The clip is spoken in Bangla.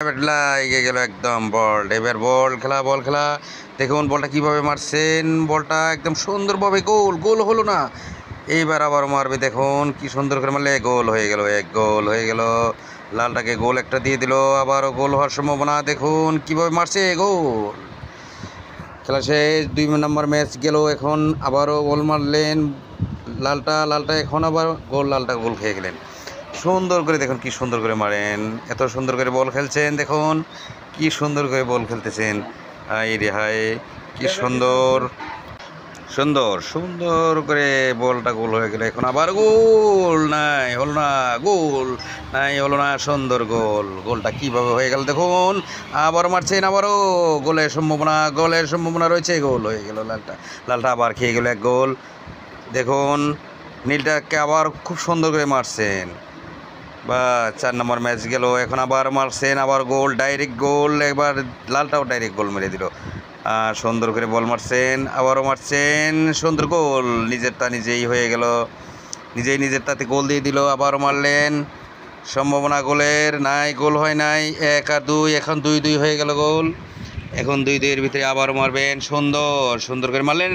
এগিয়ে গেল একদম বল। এবার বল খেলা দেখুন বলটা কিভাবে মারছেন। বলটা একদম সুন্দরভাবে গোল গোল হলো না, এইবার আবার মারবে। দেখুন কি সুন্দর করে মারলে গোল হয়ে গেল, এক গোল হয়ে গেল। লালটাকে গোল একটা দিয়ে দিল, আবারও গোল হওয়ার সম্ভাবনা। দেখুন কিভাবে মারছে, গোল। খেলা শেষ, 2 নম্বর ম্যাচ গেল। এখন আবারও গোল মারলেন লালটা এখন আবার গোল, লালটা গোল খেয়ে গেলেন। সুন্দর করে দেখুন কি সুন্দর করে মারেন, এত সুন্দর করে বল খেলছেন। দেখুন কি সুন্দর করে বল খেলতেছেন। হাই রে হাই, কি সুন্দর সুন্দর সুন্দর করে বলটা গোল হয়ে গেল। এখন আবার গোল নাই, হলো না, গোল নাই, হলো না। সুন্দর গোল, গোলটা কিভাবে হয়ে গেল দেখুন। আবার মারছেন, আবারও গোলের সম্ভাবনা রয়েছে, গোল হয়ে গেল। লালটা আবার খেয়ে গেল এক গোল। দেখুন নীলটাকে আবার খুব সুন্দর করে মারছেন। বা 4 নম্বর ম্যাচ গেল। এখন আবার মারছেন, আবার গোল, ডাইরেক্ট গোল। এবার লালটাও ডাইরেক্ট গোল মেরে দিল। সুন্দর করে বল মারছেন, আবারও মারছেন, সুন্দর গোল। নিজেরটা নিজেই হয়ে গেল, নিজের তাতে গোল দিয়ে দিল। আবারও মারলেন, সম্ভাবনা গোলের নাই, গোল হয় নাই। 1 আর 2, এখন 2-2 হয়ে গেল গোল। এখন 2-2 এর ভিতরে আবারও মারবেন, সুন্দর সুন্দর করে মারলেন।